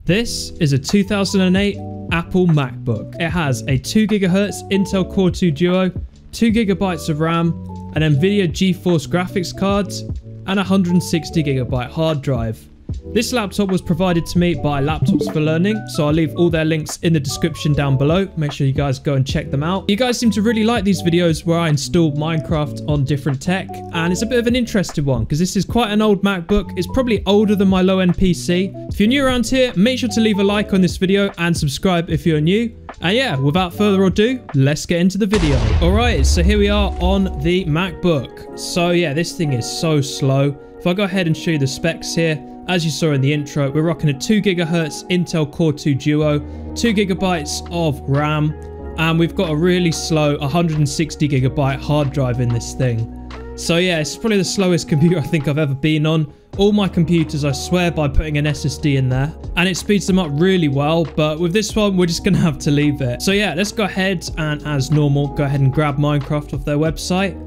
This is a 2008 Apple MacBook. It has a 2 GHz Intel Core 2 Duo, 2 GB of RAM, an NVIDIA GeForce graphics cards, and a 160 GB hard drive. This laptop was provided to me by Laptops for Learning, so I'll leave all their links in the description down below. Make sure you guys go and check them out. You guys seem to really like these videos where I install Minecraft on different tech, and it's a bit of an interesting one because this is quite an old MacBook. It's probably older than my low-end PC. If you're new around here, make sure to leave a like on this video and subscribe if you're new. And yeah, without further ado, let's get into the video. Alright, so here we are on the MacBook. So yeah, this thing is so slow. If I go ahead and show you the specs here, as you saw in the intro, we're rocking a 2 GHz Intel Core 2 Duo, 2 GB of RAM, and we've got a really slow 160 GB hard drive in this thing. So yeah, it's probably the slowest computer I think I've ever been on. All my computers, I swear by putting an SSD in there, and it speeds them up really well, but with this one, we're just going to have to leave it. So yeah, let's go ahead and, as normal, go ahead and grab Minecraft off their website.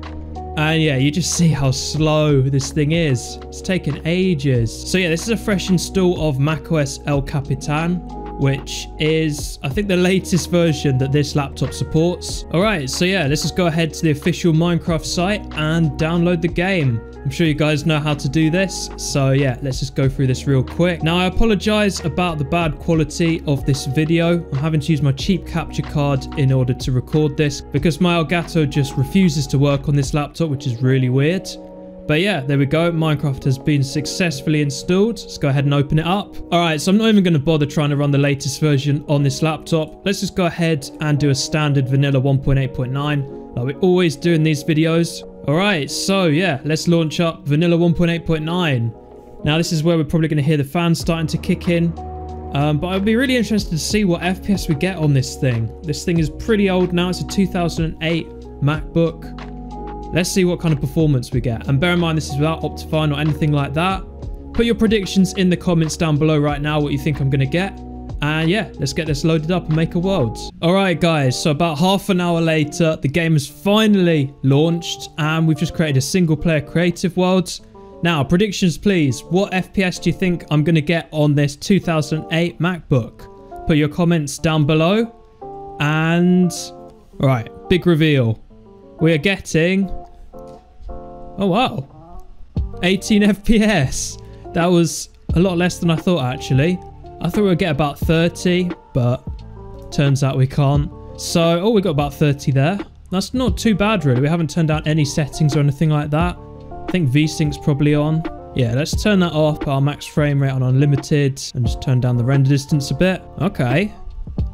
And yeah, you just see how slow this thing is. It's taken ages. So yeah, this is a fresh install of macOS El Capitan, which is, I think, the latest version that this laptop supports. Alright, so yeah, let's just go ahead to the official Minecraft site and download the game. I'm sure you guys know how to do this, so yeah, let's just go through this real quick. Now, I apologize about the bad quality of this video. I'm having to use my cheap capture card in order to record this because my Elgato just refuses to work on this laptop, which is really weird. But yeah, there we go. Minecraft has been successfully installed. Let's go ahead and open it up. Alright, so I'm not even going to bother trying to run the latest version on this laptop. Let's just go ahead and do a standard vanilla 1.8.9 like we always do in these videos. Alright, so yeah, let's launch up vanilla 1.8.9. Now this is where we're probably going to hear the fans starting to kick in. But I'd be really interested to see what FPS we get on this thing. This thing is pretty old now. It's a 2008 MacBook. Let's see what kind of performance we get. And bear in mind, this is without Optifine or anything like that. Put your predictions in the comments down below right now, what you think I'm going to get. And yeah, let's get this loaded up and make a world. Alright guys, so about half an hour later, the game has finally launched. And we've just created a single player creative world. Now, predictions please. What FPS do you think I'm going to get on this 2008 MacBook? Put your comments down below. And alright, big reveal. We are getting, oh wow, 18 FPS. That was a lot less than I thought actually. I thought we would get about 30, but turns out we can't. So, oh, we got about 30 there. That's not too bad really. We haven't turned down any settings or anything like that. I think VSync's probably on. Yeah, let's turn that off, put our max frame rate on unlimited, and just turn down the render distance a bit. Okay.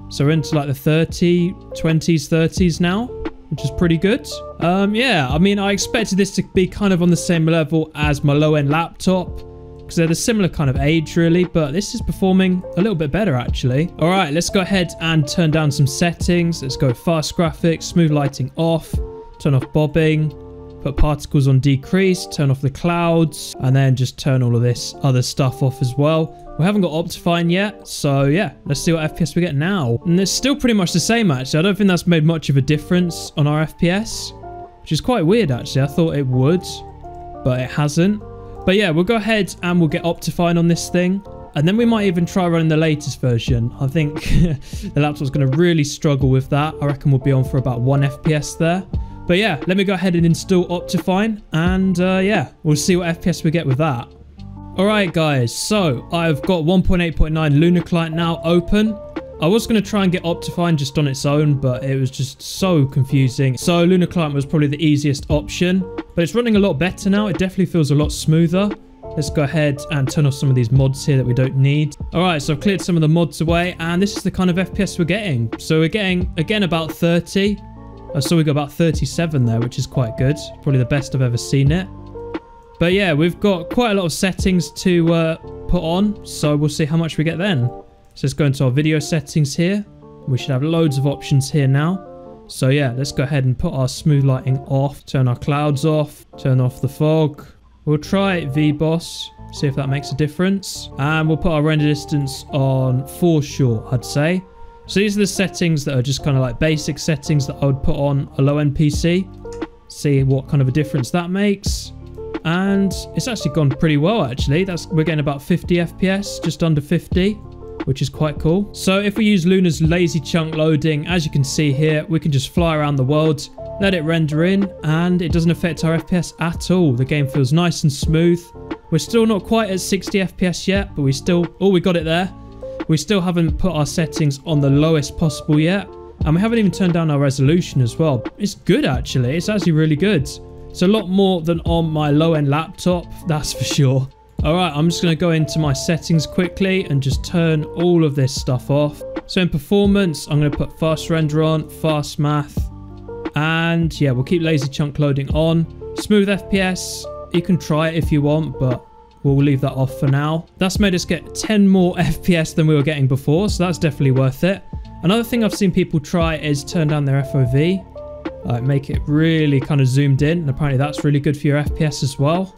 So we're into like the 20s, 30s now, which is pretty good. Yeah, I mean, I expected this to be kind of on the same level as my low-end laptop because they're the similar kind of age really, but this is performing a little bit better actually. All right, let's go ahead and turn down some settings. Let's go fast graphics, smooth lighting off, turn off bobbing, put particles on decrease, turn off the clouds, and then just turn all of this other stuff off as well. We haven't got Optifine yet, so yeah, let's see what FPS we get now. And it's still pretty much the same actually. I don't think that's made much of a difference on our FPS, which is quite weird actually. I thought it would, but it hasn't. But yeah, we'll go ahead and we'll get Optifine on this thing. And then we might even try running the latest version. I think the laptop's going to really struggle with that. I reckon we'll be on for about 1 FPS there. But yeah, let me go ahead and install Optifine. And yeah, we'll see what FPS we get with that. Alright guys, so I've got 1.8.9 Luna Client now open. I was going to try and get Optifine just on its own, but it was just so confusing. So Luna Client was probably the easiest option, but it's running a lot better now. It definitely feels a lot smoother. Let's go ahead and turn off some of these mods here that we don't need. Alright, so I've cleared some of the mods away, and this is the kind of FPS we're getting. So we're getting, again, about 30. So we got about 37 there, which is quite good. Probably the best I've ever seen it. But yeah, we've got quite a lot of settings to put on, so we'll see how much we get then. So let's go into our video settings here. We should have loads of options here now. So yeah, let's go ahead and put our smooth lighting off, turn our clouds off, turn off the fog. We'll try VBoss, see if that makes a difference. And we'll put our render distance on for sure, I'd say. So these are the settings that are just kind of like basic settings that I would put on a low-end PC. See what kind of a difference that makes. And it's actually gone pretty well actually. We're getting about 50 FPS, just under 50. which is quite cool. So if we use Luna's lazy chunk loading, as you can see here, we can just fly around the world, let it render in, and it doesn't affect our FPS at all. The game feels nice and smooth. We're still not quite at 60 FPS yet, but we still... Oh, we got it there. We still haven't put our settings on the lowest possible yet. And we haven't even turned down our resolution as well. It's good, actually. It's actually really good. It's a lot more than on my low-end laptop, that's for sure. Alright, I'm just going to go into my settings quickly and just turn all of this stuff off. So in performance, I'm going to put fast render on, fast math, and yeah, we'll keep lazy chunk loading on. Smooth FPS, you can try it if you want, but we'll leave that off for now. That's made us get 10 more FPS than we were getting before, so that's definitely worth it. Another thing I've seen people try is turn down their FOV, like make it really kind of zoomed in, and apparently that's really good for your FPS as well.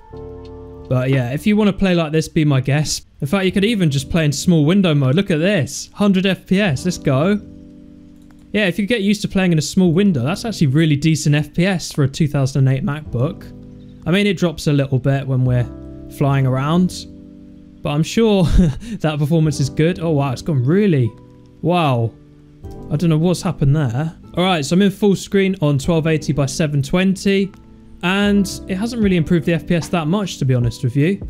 But yeah, if you want to play like this, be my guest. In fact, you could even just play in small window mode. Look at this, 100 FPS, let's go. Yeah, if you get used to playing in a small window, that's actually really decent FPS for a 2008 MacBook. I mean, it drops a little bit when we're flying around, but I'm sure that performance is good. Oh wow, it's gone really... Wow. I don't know what's happened there. Alright, so I'm in full screen on 1280 by 720. And it hasn't really improved the FPS that much, to be honest with you.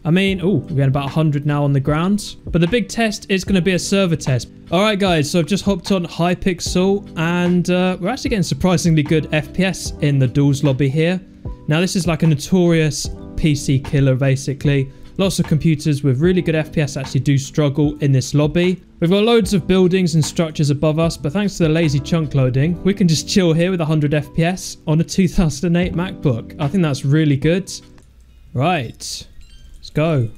I mean, oh, we're getting about 100 now on the ground. But the big test is going to be a server test. Alright guys, so I've just hopped on Hypixel and we're actually getting surprisingly good FPS in the duels lobby here. Now this is like a notorious PC killer basically. Lots of computers with really good FPS actually do struggle in this lobby. We've got loads of buildings and structures above us, but thanks to the lazy chunk loading, we can just chill here with 100 FPS on a 2008 MacBook. I think that's really good. Right, let's go.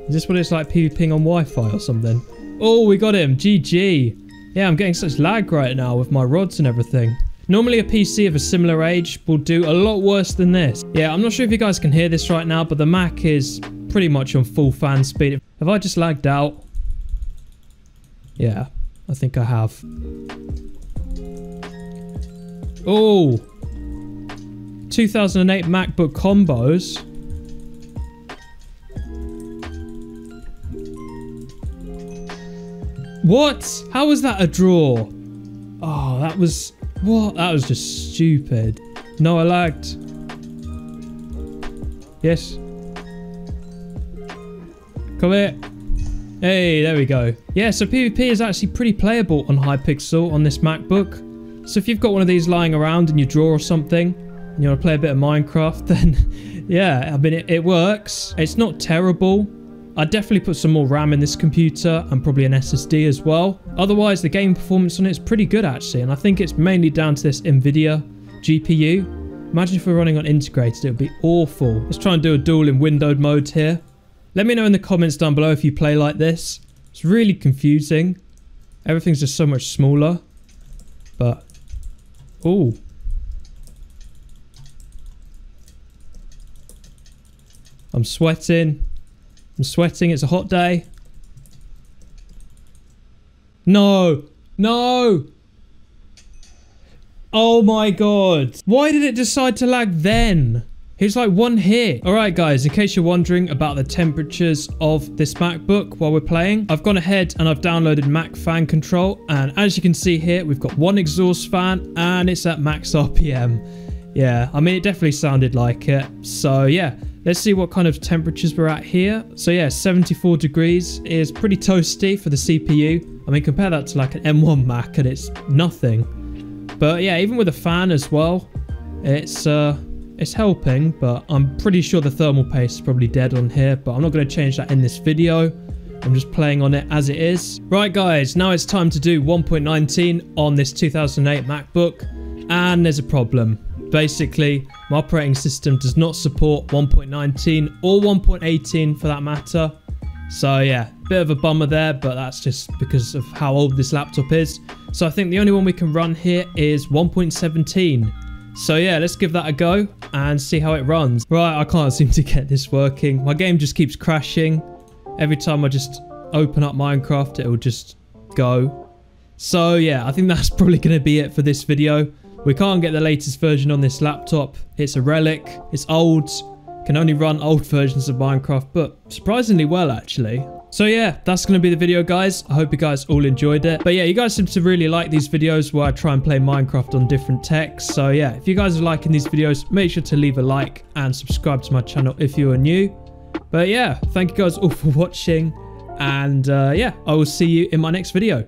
Is this what it's like PvPing on Wi-Fi or something? Oh, we got him. GG. Yeah, I'm getting such lag right now with my rods and everything. Normally a PC of a similar age will do a lot worse than this. Yeah, I'm not sure if you guys can hear this right now, but the Mac is pretty much on full fan speed. Have I just lagged out? Yeah, I think I have. Oh, 2008 MacBook combos. What? How was that a draw? Oh, that was... What? That was just stupid. No, I lagged. Yes. Come here. Hey, there we go. Yeah, so PvP is actually pretty playable on Hypixel on this MacBook. So if you've got one of these lying around and you draw or something, and you want to play a bit of Minecraft, then yeah, I mean, it works. It's not terrible. I'd definitely put some more RAM in this computer and probably an SSD as well. Otherwise, the game performance on it is pretty good actually, and I think it's mainly down to this NVIDIA GPU. Imagine if we're running on integrated, it would be awful. Let's try and do a duel in windowed mode here. Let me know in the comments down below if you play like this. It's really confusing. Everything's just so much smaller. But, oh. I'm sweating. I'm sweating. It's a hot day. No. No. Oh my god. Why did it decide to lag then? It's like one hit. Alright guys, in case you're wondering about the temperatures of this MacBook while we're playing, I've gone ahead and I've downloaded Mac Fan Control. And as you can see here, we've got one exhaust fan and it's at max RPM. Yeah, I mean, it definitely sounded like it. So yeah, let's see what kind of temperatures we're at here. So yeah, 74 degrees is pretty toasty for the CPU. I mean, compare that to like an M1 Mac and it's nothing. But yeah, even with a fan as well, it's helping, but I'm pretty sure the thermal paste is probably dead on here, but I'm not going to change that in this video. I'm just playing on it as it is. Right guys, now it's time to do 1.19 on this 2008 MacBook, and there's a problem. Basically, my operating system does not support 1.19 or 1.18 for that matter. So yeah, bit of a bummer there, but that's just because of how old this laptop is. So I think the only one we can run here is 1.17. So yeah, let's give that a go and see how it runs. Right, I can't seem to get this working. My game just keeps crashing. Every time I just open up Minecraft, it will just go. So yeah, I think that's probably going to be it for this video. We can't get the latest version on this laptop. It's a relic. It's old. Can only run old versions of Minecraft, but surprisingly well, actually. So yeah, that's going to be the video, guys. I hope you guys all enjoyed it. But yeah, you guys seem to really like these videos where I try and play Minecraft on different techs. So yeah, if you guys are liking these videos, make sure to leave a like and subscribe to my channel if you are new. But yeah, thank you guys all for watching. And yeah, I will see you in my next video.